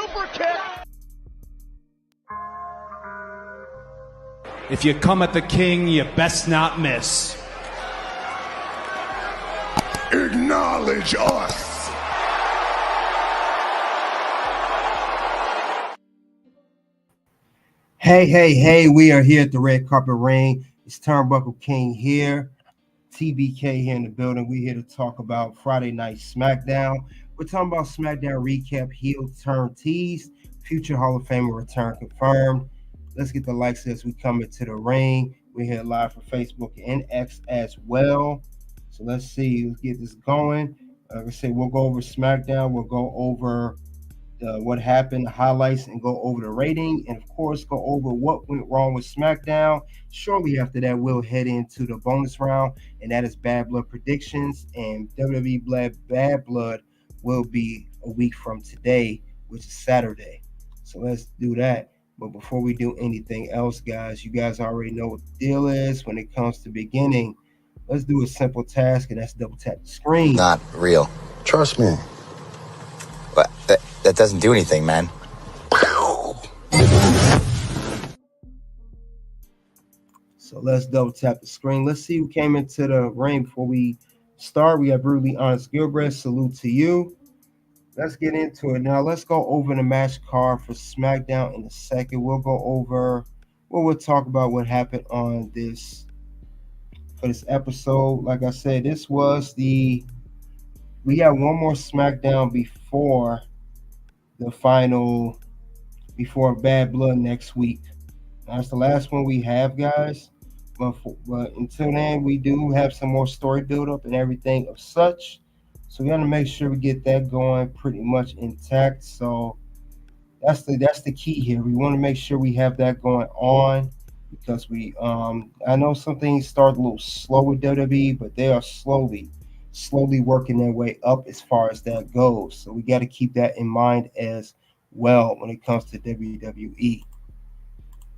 super kick. If you come at the king, you best not miss. Acknowledge us. Hey, we are here at the Red Carpet Ring. It's Turnbuckle King here. TBK here in the building. We're here to talk about Friday Night Smackdown. We're talking about Smackdown Recap, heel turn teased, future Hall of Famer return confirmed. Let's get the likes as we come into the ring. We're here live for Facebook and X as well. So let's see. Let's get this going. Like I said, we'll go over SmackDown. We'll go over what happened, the highlights, and go over the rating. And, of course, go over what went wrong with SmackDown. Shortly after that, we'll head into the bonus round, and that is Bad Blood predictions. And WWE Bad Blood will be a week from today, which is Saturday. So let's do that. But before we do anything else, guys, you guys already know what the deal is when it comes to beginning. Let's do a simple task, and that's double tap the screen. Not real. Trust me. But that doesn't do anything, man. So let's double tap the screen. Let's see who came into the ring before we start. We have Brutally Honest Gilbert. Salute to you. Let's get into it now. Let's go over the match card for SmackDown in a second. We'll go over, we'll talk about what happened on this episode. Like I said, we got one more SmackDown before Bad Blood next week. That's the last one we have, guys. But until then, we do have some more story build up and everything of such. So we got to make sure we get that going pretty much intact. So that's the key here. We want to make sure we have that going on because I know some things start a little slow with WWE, but they are slowly working their way up as far as that goes. So we got to keep that in mind as well when it comes to WWE.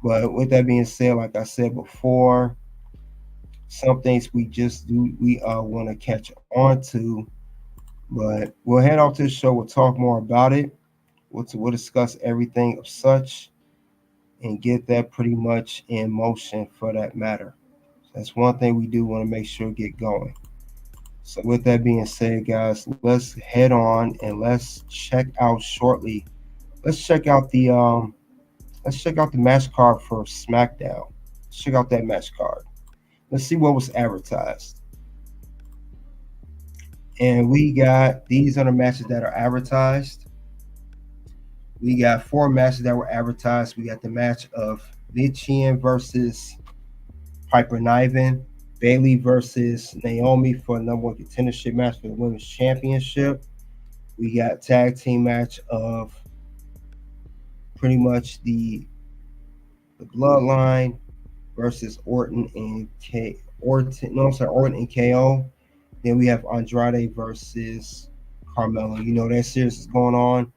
But with that being said, like I said before, some things we want to catch on to. But we'll head off to the show. We'll talk more about it. We'll discuss everything of such and get that pretty much in motion for that matter. So that's one thing we do want to make sure get going. So with that being said, guys, let's head on and let's check out shortly. Let's check out the match card for SmackDown. Let's check out that match card. Let's see what was advertised. And these are the matches that are advertised. We got 4 matches that were advertised. We got the match of Vichian versus Piper Niven, Bayley versus Naomi for a number 1 contendership match for the Women's Championship. We got tag team match of pretty much the Bloodline versus Orton and KO. Then we have Andrade versus Carmelo. You know that series is going on.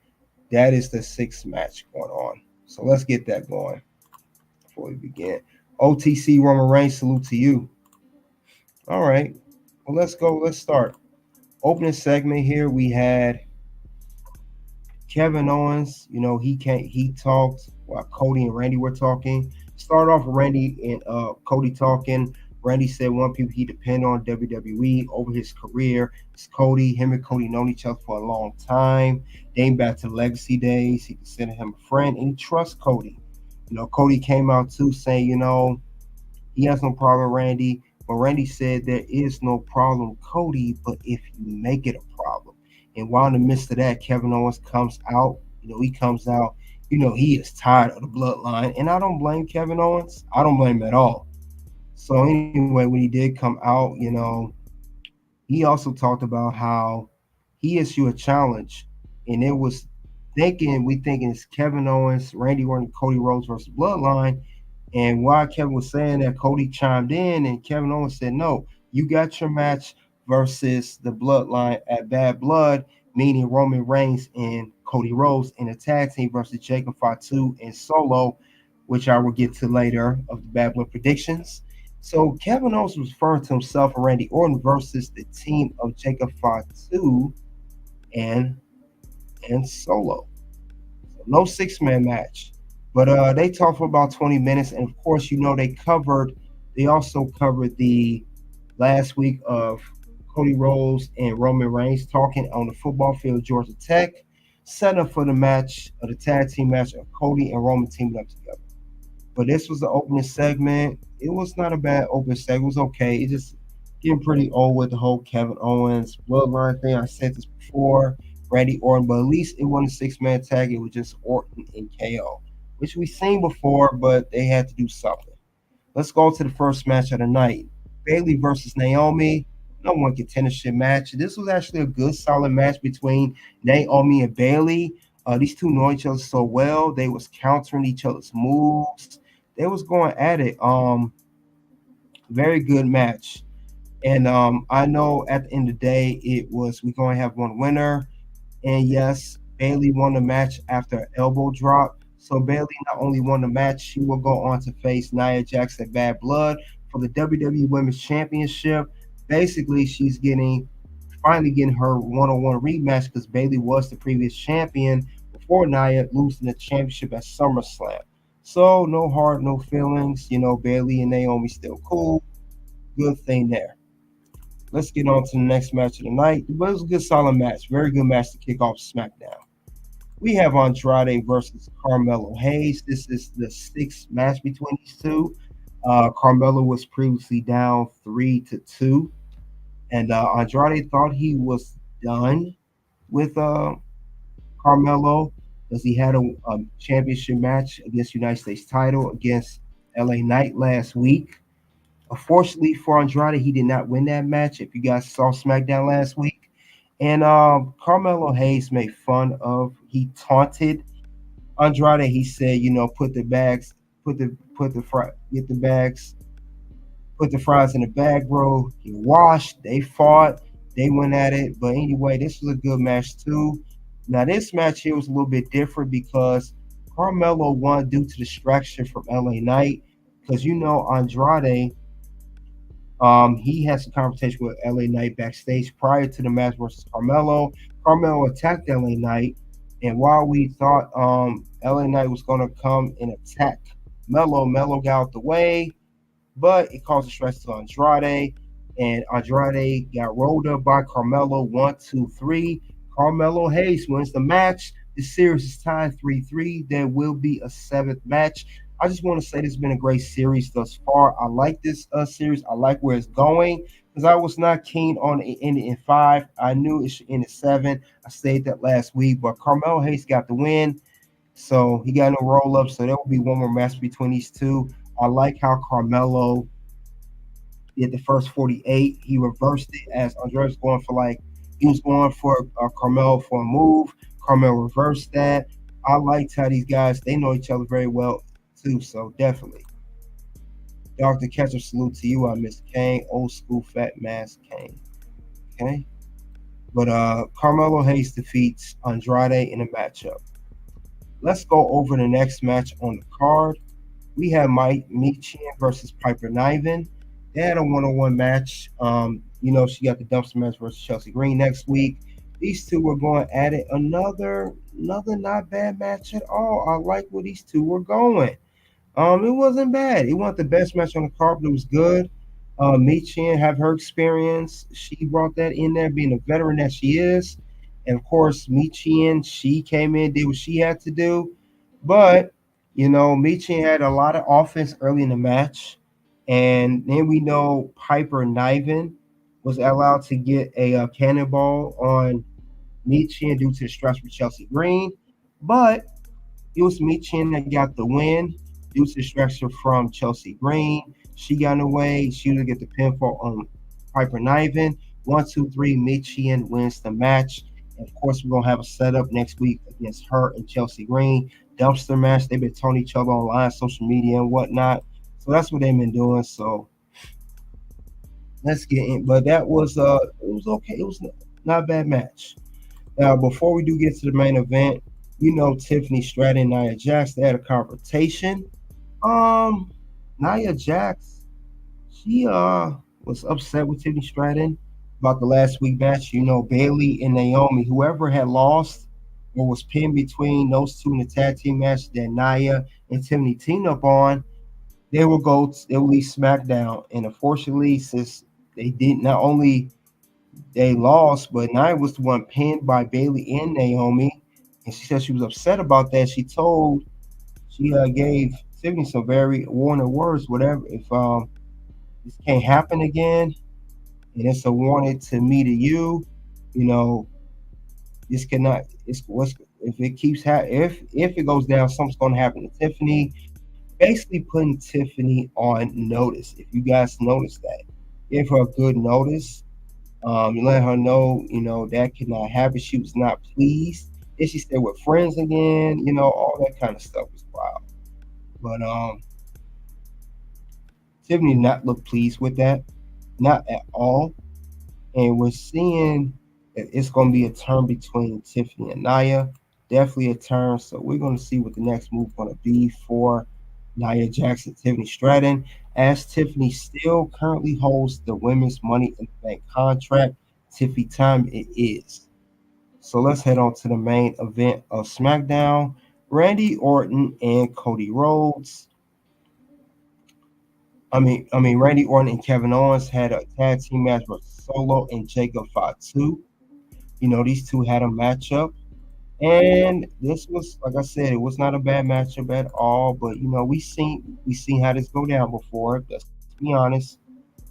That is the 6th match going on. So let's get that going before we begin. OTC Roman Reigns, salute to you. All right. Well, let's go. Let's start. Opening segment here, we had Kevin Owens. You know, he talked while Cody and Randy were talking. Start off with Randy and Cody talking. Randy said one people he depend on WWE over his career is Cody. Him and Cody known each other for a long time, dating back to the Legacy days. He considered him a friend and he trusts Cody. You know, Cody came out too saying, you know, he has no problem with Randy, but Randy said there is no problem, Cody, but if you make it a problem. And while in the midst of that, Kevin Owens comes out. You know, he comes out. You know, he is tired of the Bloodline, and I don't blame Kevin Owens. I don't blame him at all. So anyway, when he did come out, you know, he also talked about how he issued a challenge, and it was we thinking it's Kevin Owens, Randy Orton, Cody Rhodes versus Bloodline. And while Kevin was saying that, Cody chimed in, and Kevin Owens said, no, you got your match versus the Bloodline at Bad Blood, meaning Roman Reigns and Cody Rhodes in a tag team versus Jacob Fatu and Solo, which I will get to later of the Bad Blood predictions. So Kevin Owens was referring to himself and Randy Orton versus the team of Jacob Fatu and Solo. So No six-man match. But they talked for about 20 minutes, and of course, they also covered the last week of Cody Rhodes and Roman Reigns talking on the football field, Georgia Tech, set up for the match, the tag team match of Cody and Roman teaming up together. But this was the opening segment. It was not a bad opening segment. It was okay. It just getting pretty old with the whole Kevin Owens bloodline thing. I said this before, Randy Orton, but at least it wasn't a six-man tag. It was just Orton and KO, which we've seen before, but they had to do something. Let's go to the first match of the night. Bayley versus Naomi. No one contendership match. This was actually a good, solid match between Naomi and Bayley. These two know each other so well. They was countering each other's moves. They was going at it. Very good match. And I know at the end of the day, we're going to have one winner. And yes, Bayley won the match after an elbow drop. So Bayley not only won the match, she will go on to face Nia Jax at Bad Blood for the WWE Women's Championship. Basically, she's finally getting her one-on-one rematch because Bayley was the previous champion before Nia losing the championship at SummerSlam. So no heart, no feelings. Bayley and Naomi still cool. Good thing there. Let's get on to the next match of the night. But it was a good, solid match. Very good match to kick off SmackDown. We have Andrade versus Carmelo Hayes. This is the sixth match between these two. Carmelo was previously down 3-2. And Andrade thought he was done with Carmelo because he had a championship match against United States title against LA Knight last week. Unfortunately for Andrade, he did not win that match. If you guys saw SmackDown last week, and Carmelo Hayes made fun of. He taunted Andrade. He said, put the bags, get the bags, put the fries in the bag, bro. He washed. They fought. They went at it. But anyway, this was a good match too. Now this match here was a little bit different because Carmelo won due to distraction from LA Knight. Because Andrade. He had some conversation with LA Knight backstage prior to the match versus Carmelo. Carmelo attacked LA Knight, and while we thought LA Knight was going to come and attack Melo got out the way, but it caused a stress to Andrade, and Andrade got rolled up by Carmelo 1, 2, 3. Carmelo Hayes wins the match. The series is tied 3-3. There will be a seventh match. I just want to say this has been a great series thus far. I like this series. I like where it's going because I was not keen on it ending in 5. I knew it should end in 7. I said that last week, but Carmelo Hayes got the win, so he got no roll-up, so there will be one more match between these two. I like how Carmelo did the first 48. He reversed it as Andrade was going for Carmelo for a move. Carmelo reversed that. I liked how these guys, they know each other very well too, so definitely. Dr. Ketchup, salute to you, Mr. Kane, old school fat mask Kane. Okay? But Carmelo Hayes defeats Andrade in a matchup. Let's go over the next match on the card. We have Michin versus Piper Niven. They had a one-on-one match. She got the dumpster match versus Chelsea Green next week. These two were going at it. Another not bad match at all. I like where these two were going. It wasn't bad. It wasn't the best match on the card, but it was good. Michin have her experience. She brought that in there, being a veteran that she is. And of course, Michin, she came in, did what she had to do. But, Michin had a lot of offense early in the match. And then we know Piper Niven was allowed to get a cannonball on Michin due to the stretch with Chelsea Green. But it was Michin that got the win due to the structure from Chelsea Green. She got in the way. She would get the pinfall on Piper Niven. 1, 2, 3. Michin wins the match. And of course, we're going to have a setup next week against her and Chelsea Green. Dumpster match. They've been taunting each other online, social media, and whatnot. So that's what they've been doing. So let's get in. But that was it was okay. It was not a bad match. Now, before we do get to the main event, Tiffany Stratton and Nia Jax, they had a confrontation. Nia Jax, she was upset with Tiffany Stratton about the last week match. Bayley and Naomi, whoever had lost, what was pinned between those two in the tag team match that Nia and Tiffany teamed up on, they will leave SmackDown. And unfortunately, since they did not only they lost, but Nia was the one pinned by Bayley and Naomi, and she said she was upset about that. She gave Tiffany some very warning words. Whatever, if this can't happen again, and it's a warning to me to you, you know, this cannot. It's what's if it keeps if it goes down, something's going to happen to Tiffany. Basically, putting Tiffany on notice. If you guys notice that, give her a good notice. You let her know, that could not happen. She was not pleased. Then she stayed with friends again. All that kind of stuff was wild. But Tiffany did not look pleased with that, not at all. And we're seeing that it's going to be a turn between Tiffany and Nia. Definitely a turn. So we're going to see what the next move is going to be for Nia Jackson, Tiffany Stratton, as Tiffany still currently holds the women's Money in the Bank contract. Tiffany time it is. So let's head on to the main event of SmackDown. Randy Orton and Cody Rhodes. Randy Orton and Kevin Owens had a tag team match with Solo and Jacob Fatu. These two had a matchup. And this was, like I said, it was not a bad matchup at all. But we seen how this go down before. Let's be honest,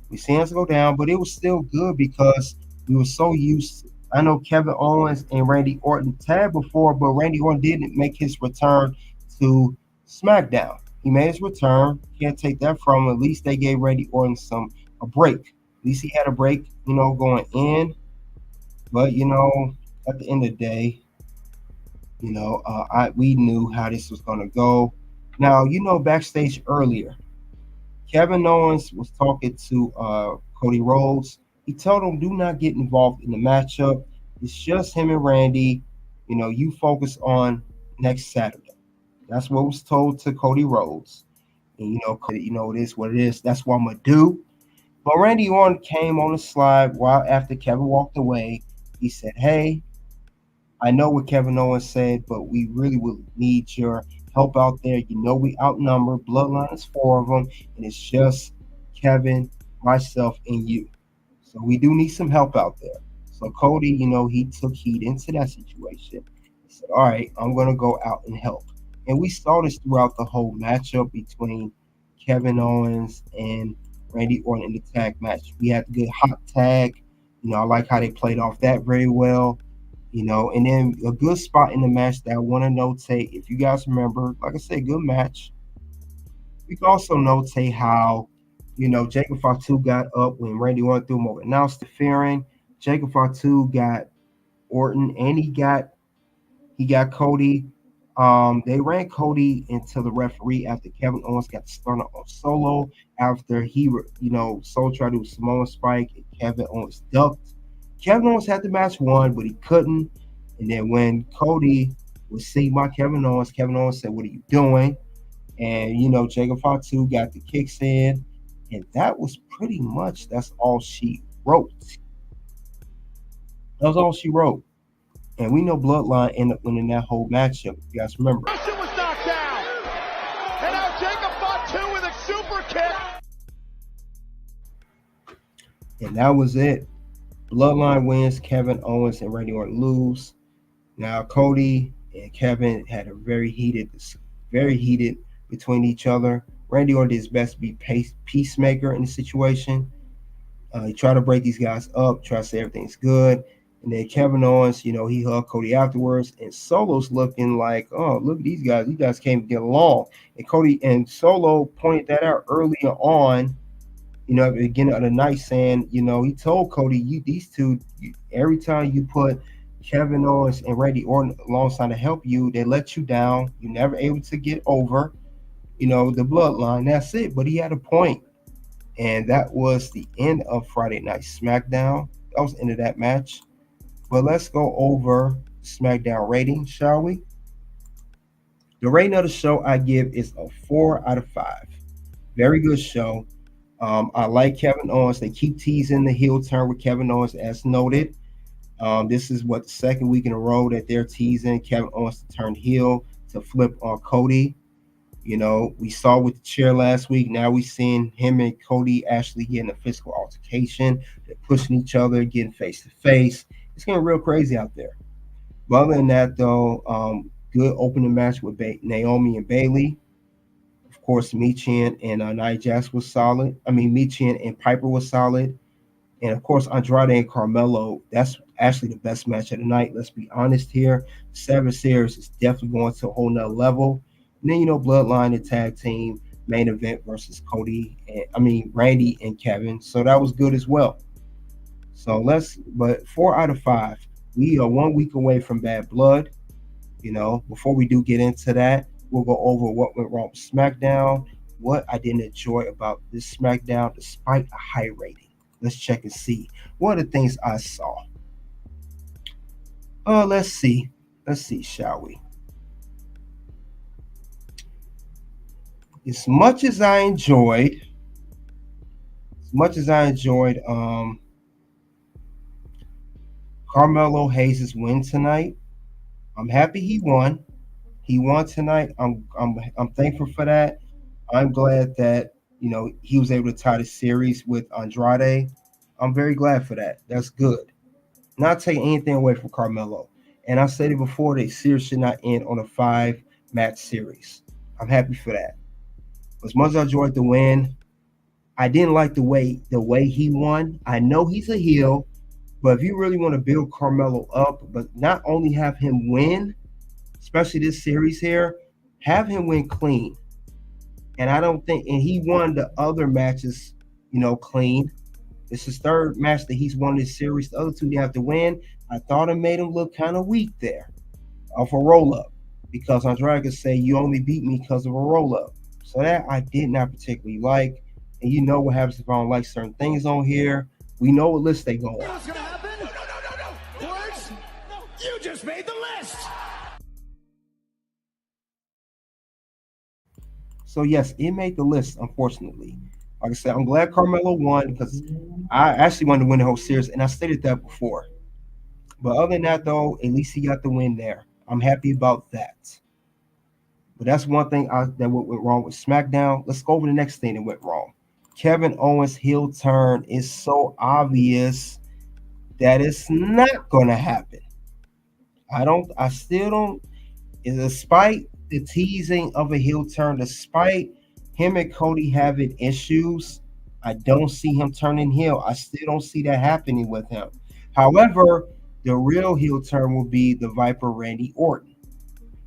we seen this go down, but it was still good because we were so used. I know Kevin Owens and Randy Orton tagged before, but Randy Orton didn't make his return to SmackDown. He made his return. Can't take that from him. At least they gave Randy Orton a break. At least he had a break, going in. But at the end of the day, we knew how this was going to go. Now, backstage earlier, Kevin Owens was talking to Cody Rhodes. He told him, do not get involved in the matchup. It's just him and Randy. You focus on next Saturday. That's what was told to Cody Rhodes. And, it is what it is. That's what I'm going to do. But Randy Orton came on the slide after Kevin walked away. He said, hey, I know what Kevin Owens said, but we really will need your help out there. We outnumber. Bloodline is 4 of them, and it's just Kevin, myself, and you. So we do need some help out there. So Cody, he took heed into that situation. He said, all right, I'm going to go out and help. And we saw this throughout the whole matchup between Kevin Owens and Randy Orton in the tag match. We had a good hot tag. I like how they played off that very well. And then a good spot in the match that I want to notate, if you guys remember, like I said, good match. We can also notate how, Jacob Fatu got up when Randy Orton threw him over. Now it's interfering. Jacob Fatu got Orton and he got Cody. They ran Cody into the referee after Kevin Owens got started on Solo. After he, Solo tried to do a Samoan spike and Kevin Owens ducked. Kevin Owens had the match won, but he couldn't. And then when Cody was seen by Kevin Owens said, what are you doing? And, Jacob Fatu got the kicks in. And that was pretty much, that's all she wrote. That was all she wrote. And we know Bloodline ended up winning that whole matchup. You guys remember. Christian was knocked down. And now Jacob Fatu with a super kick. And that was it. Bloodline wins. Kevin Owens and Randy Orton lose. Now Cody and Kevin had a very heated between each other. Randy Orton did his best to be peacemaker in the situation. He tried to break these guys up, try to say everything's good. And then Kevin Owens, he hugged Cody afterwards. And Solo's looking like, oh, look at these guys. These guys can't get along. And Cody and Solo pointed that out earlier on, at the beginning of the night, saying, he told Cody, these two, every time you put Kevin Owens and Randy Orton alongside to help you, they let you down. You're never able to get over, the bloodline. That's it. But he had a point. And that was the end of Friday Night SmackDown. That was the end of that match. But let's go over SmackDown rating, shall we? The rating of the show I give is a 4 out of 5. Very good show. I like Kevin Owens. They keep teasing the heel turn with Kevin Owens, as noted. This is what the second week in a row that they're teasing Kevin Owens to turn heel to flip on Cody. You know, we saw with the chair last week. Now we're seeing him and Cody actually getting a physical altercation. They're pushing each other, getting face to face. It's getting real crazy out there. But other than that, though, good opening match with Naomi and Bayley. Of course, Michin and Nia Jax was solid. I mean, Michin and Piper was solid. And of course, Andrade and Carmelo, that's actually the best match of the night. Let's be honest here. Seven Series is definitely going to a whole nother level. And then, Bloodline and tag team main event versus Randy and Kevin. So that was good as well. But 4 out of 5. We are 1 week away from Bad Blood. Before we do get into that, we'll go over what went wrong with SmackDown, what I didn't enjoy about this SmackDown despite a high rating. Let's check and see what are the things I saw. Let's see, shall we? As much as I enjoyed Carmelo Hayes' win tonight, I'm happy he won. He won tonight. I'm thankful for that. I'm glad that he was able to tie the series with Andrade. I'm very glad for that. That's good. Not taking anything away from Carmelo. And I said it before, the series should not end on a 5-match series. I'm happy for that. As much as I enjoyed the win, I didn't like the way he won. I know he's a heel, but if you really want to build Carmelo up, but not only have him win, especially this series here, have him win clean. And he won the other matches, clean. It's his third match that he's won this series. The other two they have to win. I thought it made him look kind of weak there off a roll-up, because Andrade could say, you only beat me because of a roll-up. So that I did not particularly like. And you know what happens if I don't like certain things on here. We know what list they go on. What's going to happen? No. Words? No. You just made the list. So yes, it made the list, unfortunately. Like I said, I'm glad Carmelo won because I actually wanted to win the whole series, and I stated that before. But other than that, though, at least he got the win there. I'm happy about that. But that's one thing that went wrong with SmackDown. Let's go over the next thing that went wrong. Kevin Owens' heel turn is so obvious that it's not going to happen. I still don't, despite the teasing of a heel turn, despite him and Cody having issues, I don't see him turning heel. I still don't see that happening with him. However, the real heel turn will be the Viper Randy Orton.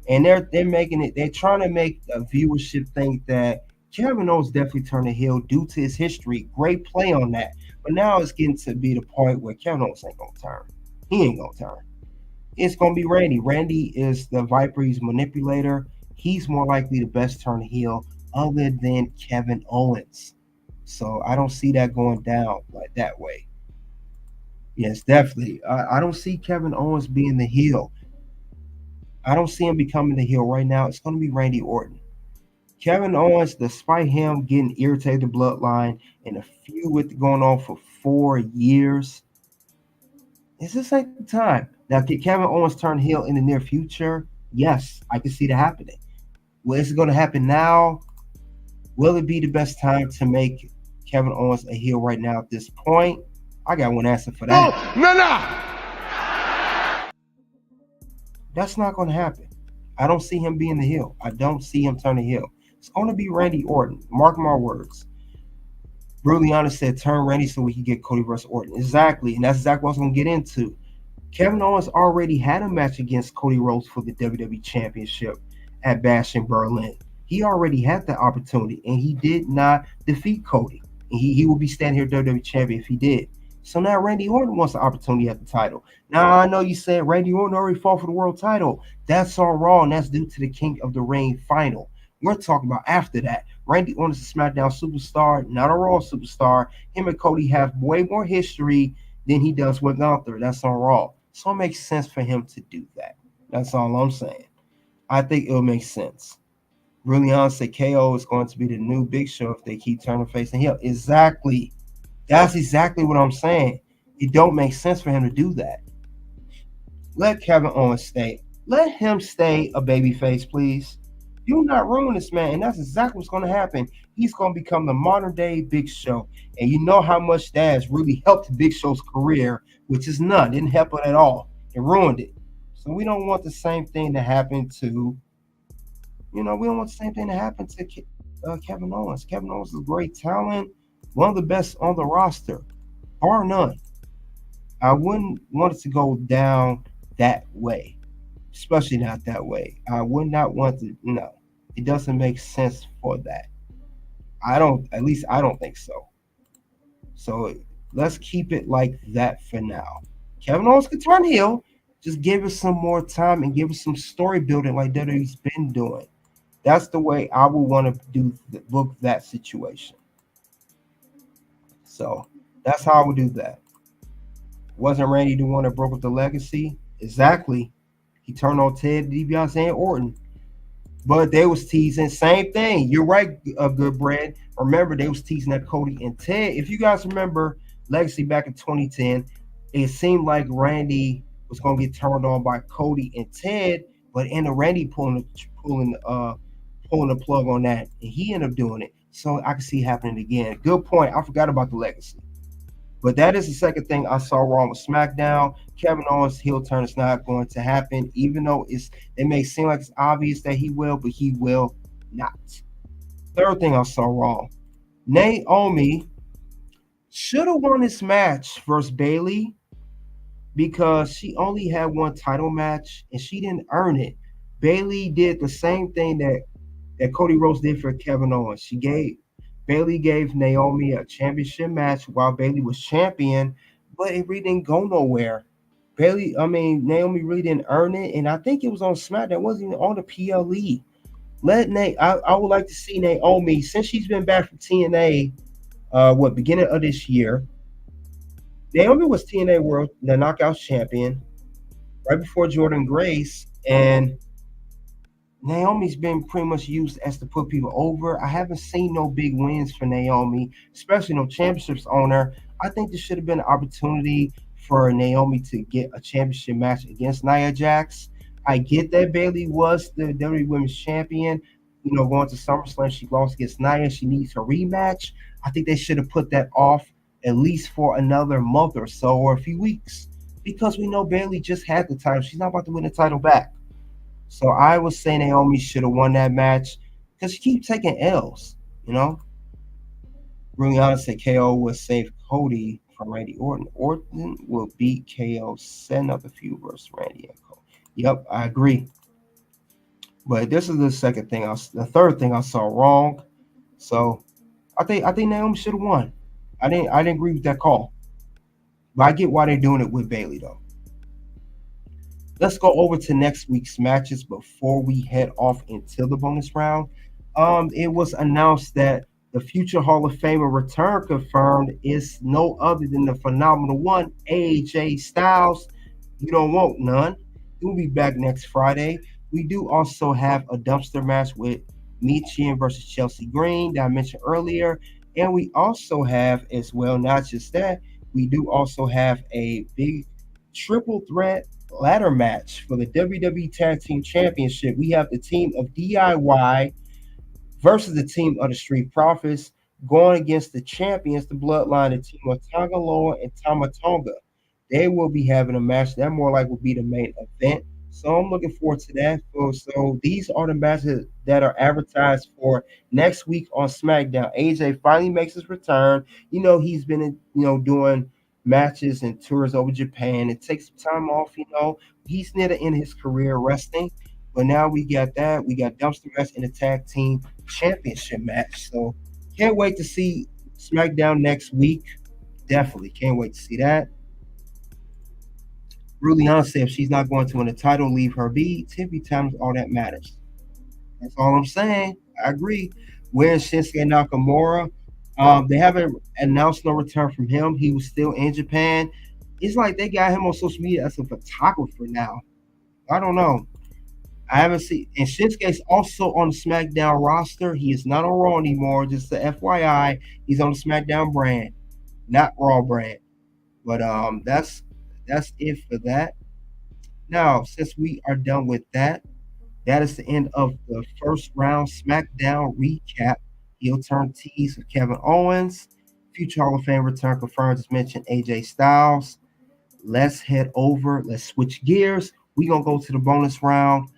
And they're making it, they're trying to make a viewership think that Kevin Owens definitely turned a heel due to his history. Great play on that. But now it's getting to be the point where Kevin Owens ain't going to turn. He ain't going to turn. It's going to be Randy. Randy is the Viper. He's a manipulator. He's more likely the best turn heel other than Kevin Owens. So I don't see that going down like that way. Yes, definitely. I don't see Kevin Owens being the heel. I don't see him becoming the heel right now. It's going to be Randy Orton. Kevin Owens, despite him getting irritated the bloodline and a feud with going on for 4 years, is this ain't the time. Now, can Kevin Owens turn heel in the near future? Yes, I can see that happening. Well, is it going to happen now? Will it be the best time to make Kevin Owens a heel right now at this point? I got one answer for that. No. That's not going to happen. I don't see him being the heel. I don't see him turning heel. It's going to be Randy Orton. Mark my words. Bruliana said, turn Randy so we can get Cody versus Orton. Exactly. And that's exactly what I was going to get into. Kevin Owens already had a match against Cody Rhodes for the WWE Championship at Bash in Berlin. He already had that opportunity, and he did not defeat Cody. And he will be standing here WWE Champion if he did. So now Randy Orton wants the opportunity at the title. Now, I know you said Randy Orton already fought for the world title. That's on Raw, and that's due to the King of the Ring final. We're talking about after that. Randy Orton is a SmackDown superstar, not a Raw superstar. Him and Cody have way more history than he does with Gunther. That's on Raw. So it makes sense for him to do that. That's all I'm saying. I think it'll make sense. Bruliana said KO is going to be the new Big Show if they keep turning face and heel. Exactly. That's exactly what I'm saying. It don't make sense for him to do that. Let Kevin Owens stay. Let him stay a babyface, please. Do not ruin this man, and that's exactly what's going to happen. He's going to become the modern day Big Show, and you know how much that has really helped Big Show's career, which is none. Didn't help it at all. It ruined it. So we don't want the same thing to happen to, we don't want the same thing to happen to Kevin Owens. Kevin Owens is a great talent, one of the best on the roster, bar none. I wouldn't want it to go down that way, especially not that way. I would not want to, no. It doesn't make sense for that. At least I don't think so. So let's keep it like that for now. Kevin Owens could turn heel. Just give us some more time and give us some story building like WWE's been doing. That's the way I would want to book that situation. So that's how I would do that. Wasn't Randy the one that broke up the legacy? Exactly. He turned on Ted DiBiase and Orton. But they was teasing, same thing. You're right, Good Bread. Remember, they was teasing that Cody and Ted. If you guys remember Legacy back in 2010, it seemed like Randy was going to get turned on by Cody and Ted, but ended up Randy pulling the plug on that, and he ended up doing it. So I can see it happening again. Good point. I forgot about the Legacy. But that is the second thing I saw wrong with SmackDown. Kevin Owens' heel turn is not going to happen, even though it may seem like it's obvious that he will, but he will not. Third thing I saw wrong. Naomi should have won this match versus Bayley because she only had one title match and she didn't earn it. Bayley did the same thing that Cody Rhodes did for Kevin Owens. Bayley gave Naomi a championship match while Bayley was champion, but it really didn't go nowhere. Naomi really didn't earn it, and I think it was on SmackDown. It wasn't even on the PLE. I would like to see Naomi, since she's been back from TNA, beginning of this year. Naomi was TNA World, the Knockouts champion, right before Jordan Grace, and Naomi's been pretty much used as to put people over. I haven't seen no big wins for Naomi, especially no championships on her. I think this should have been an opportunity for Naomi to get a championship match against Nia Jax. I get that Bayley was the WWE Women's Champion. Going to SummerSlam, she lost against Nia. She needs her rematch. I think they should have put that off at least for another month or so, or a few weeks, because we know Bayley just had the title. She's not about to win the title back. So I would say Naomi should have won that match because she keeps taking L's, Really honestly, KO will save Cody from Randy Orton. Orton will beat KO, setting up the feud versus Randy and Cody. Yep, I agree. But this is the third thing I saw wrong. So I think Naomi should have won. I didn't agree with that call. But I get why they're doing it with Bayley though. Let's go over to next week's matches before we head off into the bonus round. It was announced that the future Hall of Famer return confirmed is no other than the phenomenal one, AJ Styles. You don't want none. He'll be back next Friday. We do also have a dumpster match with Michigan versus Chelsea Green that I mentioned earlier. And we also have as well, not just that, we do also have a big triple threat ladder match for the WWE Tag Team Championship. We have the team of DIY versus the team of the Street Profits going against the champions, the Bloodline, the team of Tonga Loa and Tama Tonga. They will be having a match that more like will be the main event. So I'm looking forward to that. So these are the matches that are advertised for next week on SmackDown. AJ finally makes his return. He's been doing matches and tours over Japan. It takes some time off, He's near the end of his career resting. But now we got that. We got dumpster match and a tag team championship match. So can't wait to see SmackDown next week. Definitely can't wait to see that. Really honestly, if she's not going to win the title, leave her be. Tippy time is all that matters. That's all I'm saying. I agree. Where's Shinsuke Nakamura? They haven't announced no return from him. He was still in Japan. It's like they got him on social media as a photographer now. I don't know. I haven't seen. And Shinsuke's also on the SmackDown roster. He is not on Raw anymore. Just the FYI, he's on the SmackDown brand, not Raw brand. But that's it for that. Now, since we are done with that, that is the end of the first round SmackDown recap. Heel turn tease with Kevin Owens. Future Hall of Fame return confirmed, as mentioned, AJ Styles. Let's head over. Let's switch gears. We're going to go to the bonus round.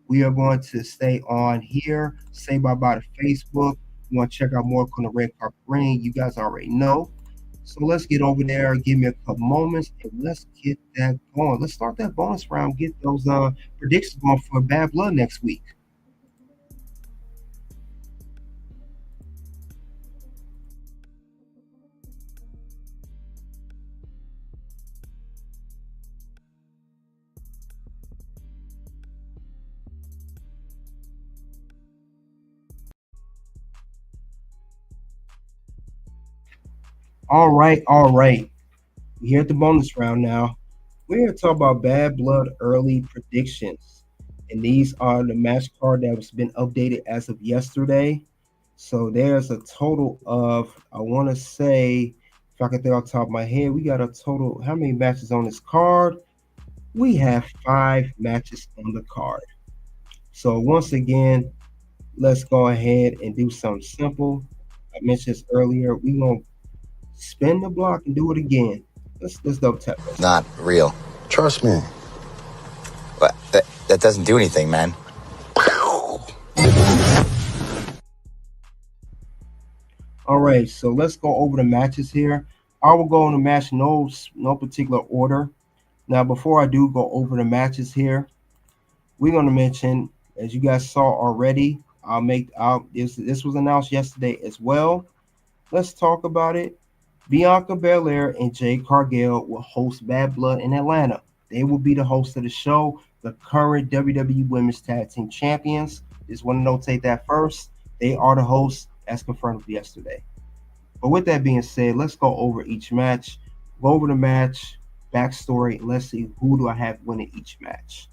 We are going to stay on here. Say bye-bye to Facebook. You want to check out more on the Red Carpet Ring. You guys already know. So let's get over there. Give me a couple moments and let's get that going. Let's start that bonus round. Get those predictions going for Bad Blood next week. All right, all right. We're here at the bonus round now. We're here to talk about Bad Blood early predictions. And these are the match card that has been updated as of yesterday. So there's a total of, I want to say, if I can think off the top of my head, we got a total, how many matches on this card? We have 5 matches on the card. So once again, let's go ahead and do something simple. I mentioned this earlier. We're going to spin the block and do it again. Let's double tap this. Not real. Trust me. But that doesn't do anything, man. All right, so let's go over the matches here. I will go on the match no particular order. Now, before I do go over the matches here, we're going to mention, as you guys saw already, this was announced yesterday as well. Let's talk about it. Bianca Belair and Jade Cargill will host Bad Blood in Atlanta. They will be the host of the show, the current WWE Women's Tag Team Champions. Just want to notate that first. They are the hosts, as confirmed yesterday. But with that being said, let's go over each match. Go over the match, backstory, and let's see who do I have winning each match.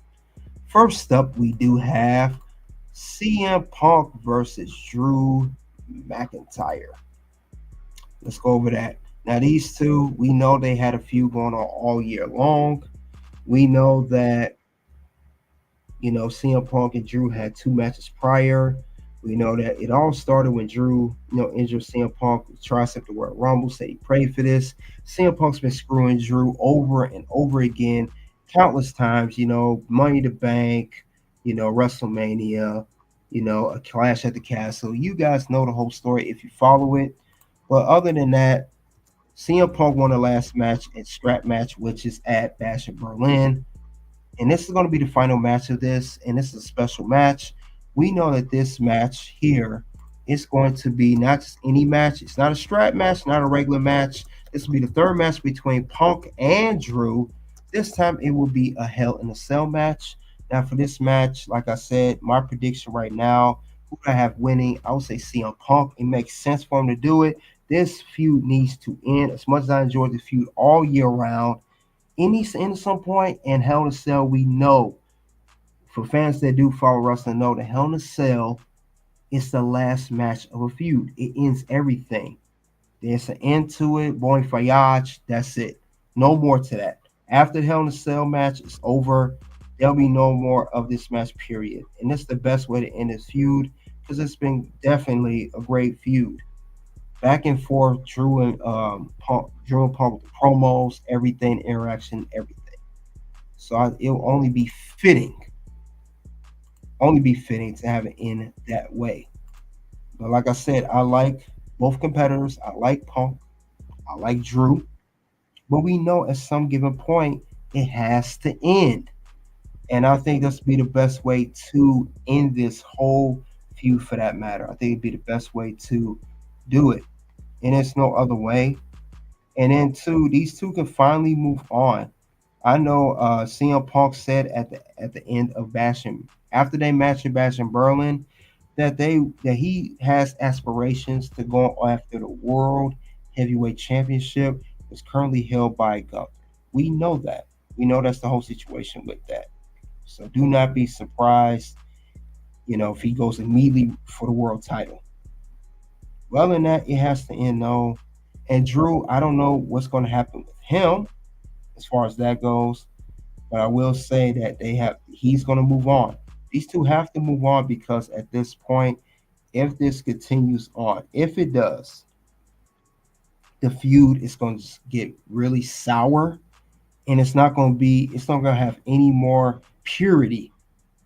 First up, we do have CM Punk versus Drew McIntyre. Let's go over that. Now, these two, we know they had a feud going on all year long. We know that, CM Punk and Drew had 2 matches prior. We know that it all started when Drew, injured CM Punk with tricep the Royal Rumble, said he prayed for this. CM Punk's been screwing Drew over and over again, countless times, Money in the Bank, WrestleMania, a Clash at the Castle. You guys know the whole story if you follow it. But other than that, CM Punk won the last match and strap match, which is at Bash in Berlin. And this is going to be the final match of this, and this is a special match. We know that this match here is going to be not just any match. It's not a strap match, not a regular match. This will be the 3rd match between Punk and Drew. This time it will be a Hell in a Cell match. Now for this match, like I said, my prediction right now, who I have winning, I would say CM Punk. It makes sense for him to do it. This feud needs to end. As much as I enjoyed the feud all year round, it needs to end at some point. And Hell in a Cell, we know, for fans that do follow wrestling, know that Hell in a Cell is the last match of a feud. It ends everything. There's an end to it. Bon voyage. That's it. No more to that. After the Hell in a Cell match is over, there'll be no more of this match, period. And that's the best way to end this feud because it's been definitely a great feud. Back and forth, Drew and Punk with the promos, everything, interaction, everything. So it'll only be fitting to have it in that way. But like I said, I like both competitors. I like Punk. I like Drew. But we know at some given point, it has to end. And I think this would be the best way to end this whole feud for that matter. I think it'd be the best way to do it. And there's no other way. And then these two can finally move on. I know CM Punk said at the end of after they match in Bash in Berlin, that he has aspirations to go after the World Heavyweight Championship. Is currently held by Gunther. We know that. We know that's the whole situation with that. So do not be surprised, if he goes immediately for the world title. Well, than that, it has to end though. And Drew, I don't know what's going to happen with him as far as that goes. But I will say that he's going to move on. These two have to move on because at this point, if this continues on, if it does, the feud is going to get really sour, and it's not going to have any more purity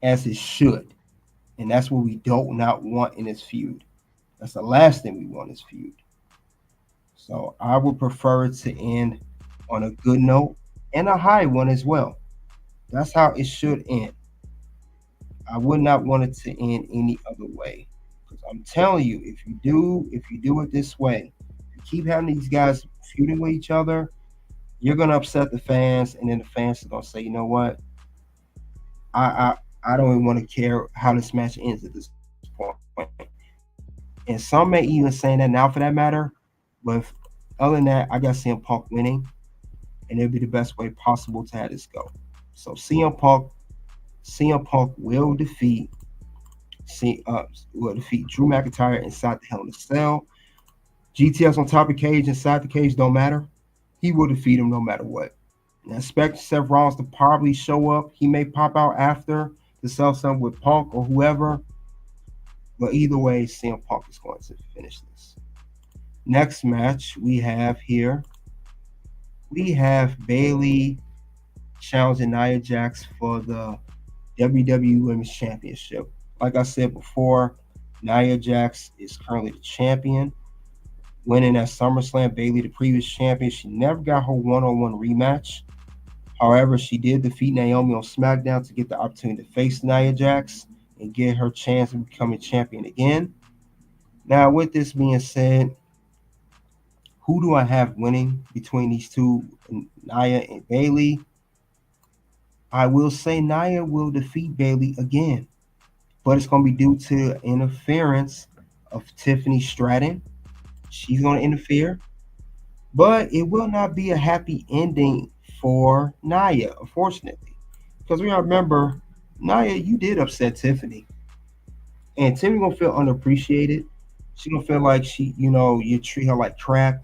as it should. And that's what we don't not want in this feud. That's the last thing we want in this feud. So I would prefer it to end on a good note and a high one as well. That's how it should end. I would not want it to end any other way. Because I'm telling you, if you do it this way, you keep having these guys feuding with each other, you're gonna upset the fans, and then the fans are gonna say, you know what? I don't even want to care how this match ends at this point. And some may even say that now for that matter. But other than that, I got CM Punk winning, and it'll be the best way possible to have this go. So CM Punk will defeat Drew McIntyre inside the Hell in a Cell. GTS on top of cage, inside the cage, don't matter. He will defeat him no matter what. And I expect Seth Rollins to probably show up. He may pop out after to sell something with Punk or whoever. But either way, CM Punk is going to finish this. Next match we have Bayley challenging Nia Jax for the WWE Women's Championship. Like I said before, Nia Jax is currently the champion, winning at SummerSlam. Bayley, the previous champion, she never got her one-on-one rematch. However, she did defeat Naomi on SmackDown to get the opportunity to face Nia Jax and get her chance of becoming champion again. Now, with this being said, who do I have winning between these two, Nia and Bayley? I will say Nia will defeat Bayley again, but it's going to be due to interference of Tiffany Stratton. She's going to interfere, but it will not be a happy ending for Nia, unfortunately, because we remember, Nia, you did upset Tiffany, and Tiffany gonna feel unappreciated. She's gonna feel like you treat her like crap.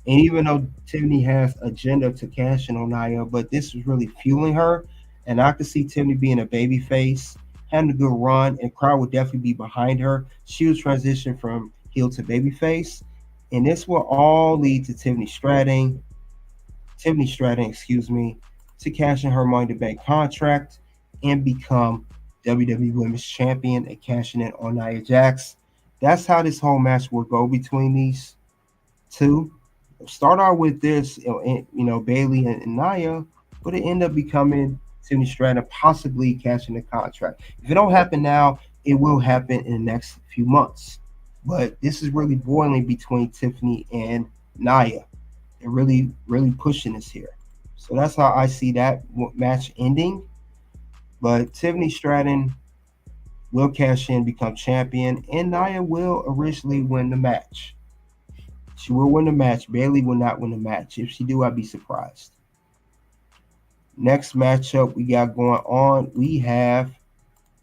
And even though Tiffany has agenda to cash in on Nia, but this is really fueling her. And I could see Tiffany being a baby face, having a good run, and crowd would definitely be behind her. She will transition from heel to baby face. And this will all lead to Tiffany Stratton, to cash in her Money in the Bank contract and become WWE Women's Champion and cashing in on Nia Jax. That's how this whole match will go between these two. Start out with this, Bayley and Nia, but it end up becoming Tiffany Stratton possibly cashing the contract. If it don't happen now, it will happen in the next few months. But this is really boiling between Tiffany and Nia. They're really, really pushing this here. So that's how I see that match ending. But Tiffany Stratton will cash in, become champion, and Nia will originally win the match. She will win the match. Bayley will not win the match. If she do, I'd be surprised. Next matchup we got going on, we have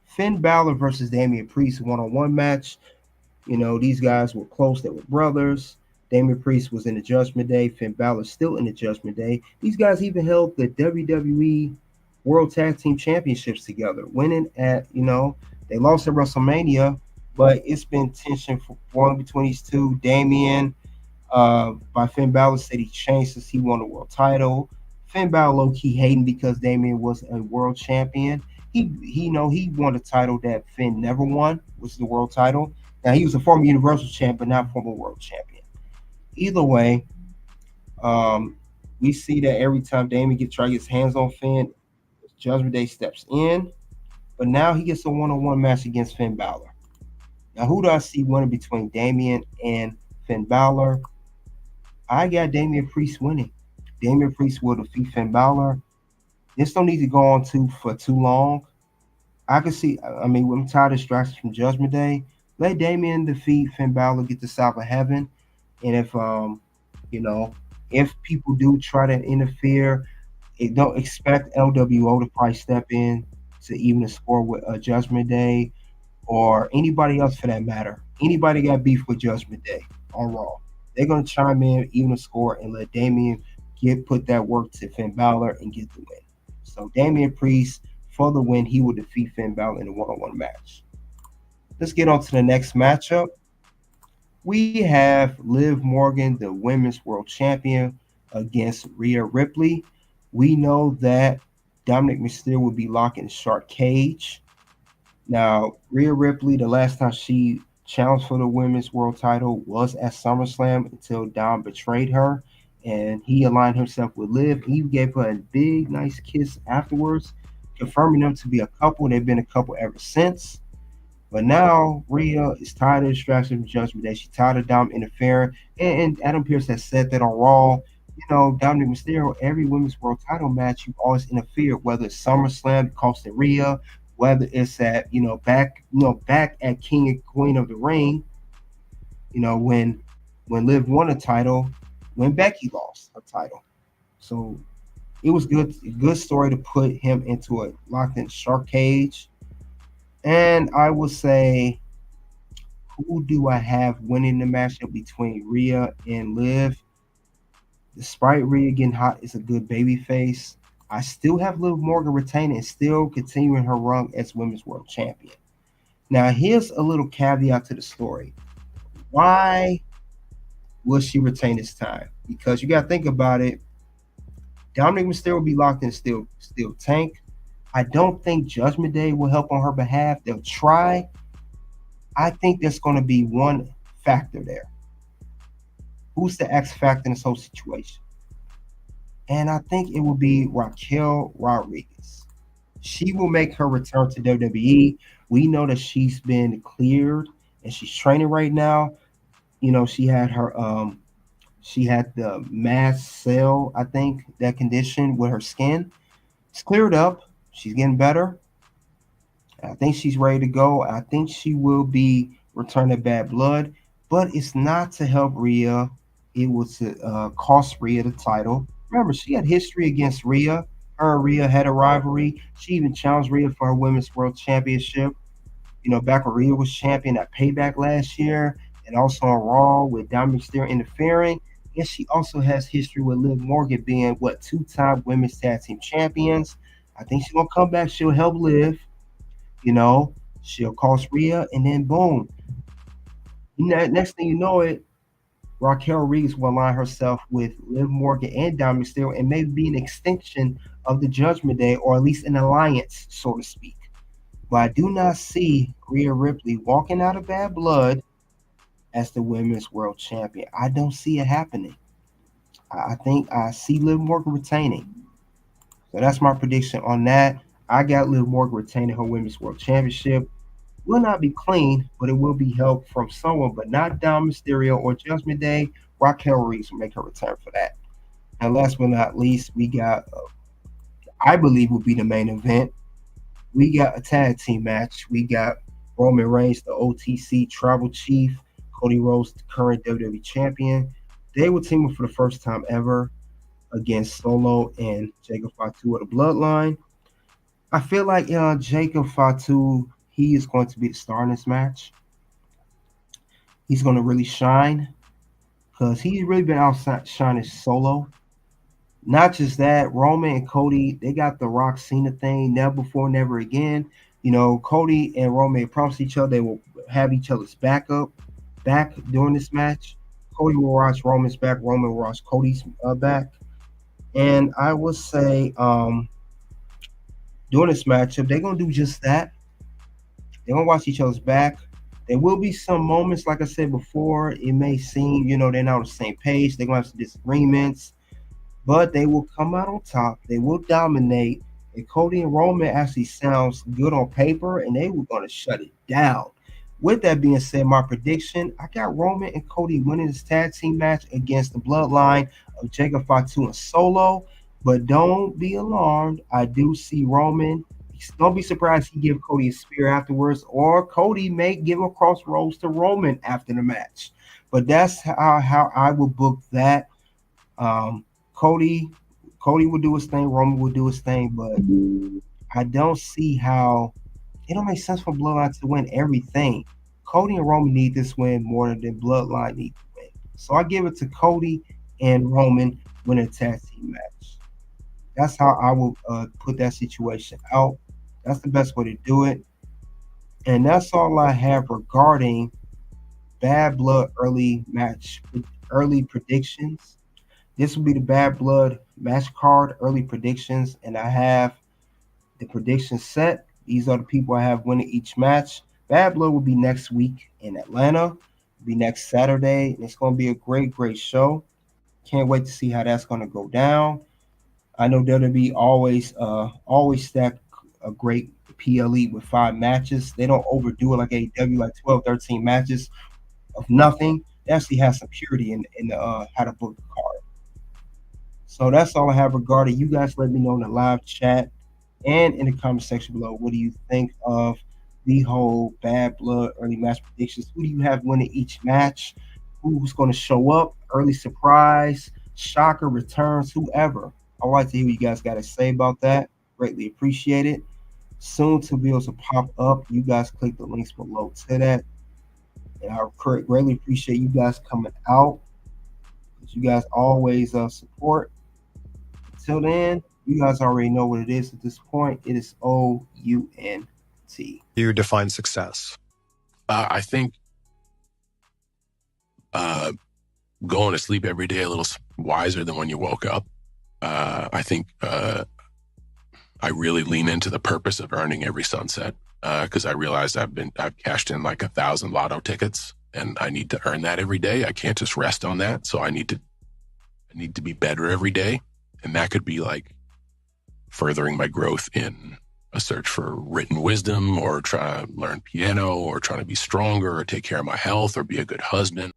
Finn Balor versus Damian Priest, one-on-one match. These guys were close. They were brothers. Damian Priest was in the Judgment Day. Finn Balor still in the Judgment Day. These guys even held the WWE World Tag Team Championships together, winning at, they lost at WrestleMania, but it's been tension for between these two. Damian, by Finn Balor, said he changed since he won the world title. Finn Balor low-key hating because Damian was a world champion. He won a title that Finn never won, which is the world title. Now, he was a former Universal champion, but not former world champion. Either way, we see that every time Damian try to get his hands on Finn, Judgment Day steps in. But now he gets a one-on-one match against Finn Balor. Now, who do I see winning between Damian and Finn Balor? I got Damian Priest winning. Damian Priest will defeat Finn Balor. This don't need to go on for too long. I can see, I'm tired of distractions from Judgment Day. Let Damian defeat Finn Balor, get the South of Heaven. And if people do try to interfere, don't expect LWO to probably step in to even the score with Judgment Day or anybody else for that matter. Anybody got beef with Judgment Day on Raw, they're going to chime in, even the score, and let Damian put that work to Finn Balor and get the win. So Damian Priest, for the win, he will defeat Finn Balor in a one-on-one match. Let's get on to the next matchup. We have Liv Morgan, the Women's World Champion, against Rhea Ripley. We know that Dominic Mysterio will be locked in a shark cage. Now, Rhea Ripley, the last time she challenged for the Women's World title was at SummerSlam until Dom betrayed her, and he aligned himself with Liv. He gave her a big, nice kiss afterwards, confirming them to be a couple. They've been a couple ever since. But now Rhea is tired of distraction from Judgment Day. She's tired of Dom interfering. And Adam Pearce has said that on Raw. You know, Dominic Mysterio, every women's world title match, you've always interfered, whether it's SummerSlam, costing Rhea, whether it's at, back at King and Queen of the Ring, when Liv won a title, when Becky lost her title. So it was good story to put him into a locked in shark cage. And I would say, who do I have winning the matchup between Rhea and Liv? Despite Rhea getting hot, is a good baby face. I still have Liv Morgan retaining and still continuing her run as Women's World Champion. Now, here's a little caveat to the story. Why will she retain this time? Because you got to think about it. Dominic Mysterio will be locked in still tank. I don't think Judgment Day will help on her behalf. They'll try. I think there's going to be one factor there. Who's the X factor in this whole situation? And I think it will be Raquel Rodriguez. She will make her return to WWE. We know that she's been cleared and she's training right now. She had the mast cell, I think, that condition with her skin. It's cleared up. She's getting better. I think she's ready to go. I think she will be returning Bad Blood, but it's not to help Rhea. It was to cost Rhea the title. Remember, she had history against Rhea. Her and Rhea had a rivalry. She even challenged Rhea for her Women's World Championship. Back when Rhea was champion at Payback last year, and also on Raw with Dominic Mysterio interfering. And she also has history with Liv Morgan being, two-time Women's Tag Team Champions. I think she's going to come back. She'll help Liv. She'll cost Rhea, and then boom. Next thing you know it, Raquel Rodriguez will align herself with Liv Morgan and Dominic Mysterio and maybe be an extension of the Judgment Day, or at least an alliance, so to speak. But I do not see Rhea Ripley walking out of Bad Blood as the Women's World Champion. I don't see it happening. I think I see Liv Morgan retaining. So that's my prediction on that. I got Liv Morgan retaining her Women's World Championship. Will not be clean, but it will be help from someone, but not Dom Mysterio or Judgment Day. Raquel Rodriguez will make her return for that. And last but not least, we got, I believe will be the main event. We got a tag team match. We got Roman Reigns, the OTC Tribal Chief, Cody Rhodes, the current WWE Champion. They will team up for the first time ever against Solo and Jacob Fatu of the Bloodline. I feel like Jacob Fatu, he is going to be the star in this match. He's going to really shine because he's really been outshining Solo. Not just that, Roman and Cody, they got the Rock Cena thing, never before, never again. Cody and Roman promised each other they will have each other's back during this match. Cody will watch Roman's back, Roman will watch Cody's back. And I would say during this matchup, they're going to do just that. They're going to watch each other's back. There will be some moments, like I said before, it may seem, they're not on the same page. They're going to have some disagreements. But they will come out on top. They will dominate. And Cody and Roman actually sounds good on paper, and they were going to shut it down. With that being said, my prediction, I got Roman and Cody winning this tag team match against the Bloodline of Jacob Fatu and Solo. But don't be alarmed. I do see Roman. Don't be surprised he give Cody a spear afterwards, or Cody may give a crossroads to Roman after the match. But that's how I would book that. Cody will do his thing, Roman will do his thing, but I don't see how it don't make sense for Bloodline to win everything. Cody and Roman need this win more than Bloodline need to win. So I give it to Cody and Roman winning a tag team match. That's how I will put that situation out. That's the best way to do it. And that's all I have regarding Bad Blood early predictions. This will be the Bad Blood match card early predictions, and I have the predictions set. These are the people I have winning each match. Bad Blood will be next week in Atlanta. It'll be next Saturday, and it's going to be a great show. Can't wait to see how that's going to go down. I know WWE always stack a great PLE with 5 matches. They don't overdo it like AEW, like 12, 13 matches of nothing. They actually have some purity in the how to book the card. So that's all I have regarding. You guys let me know in the live chat and in the comment section below. What do you think of the whole Bad Blood early match predictions? Who do you have winning each match? Who's going to show up? Early surprise, shocker, returns, whoever. I'd like to hear what you guys got to say about that. Greatly appreciate it. Soon to be able to pop up. You guys click the links below to that. And I greatly appreciate you guys coming out. You guys always support. Until then, you guys already know what it is at this point. It is OUNT. You define success. I think going to sleep every day a little wiser than when you woke up. I think I really lean into the purpose of earning every sunset because I realized I've cashed in like 1,000 lotto tickets and I need to earn that every day. I can't just rest on that. So I need to be better every day. And that could be like furthering my growth in a search for written wisdom or trying to learn piano or trying to be stronger or take care of my health or be a good husband.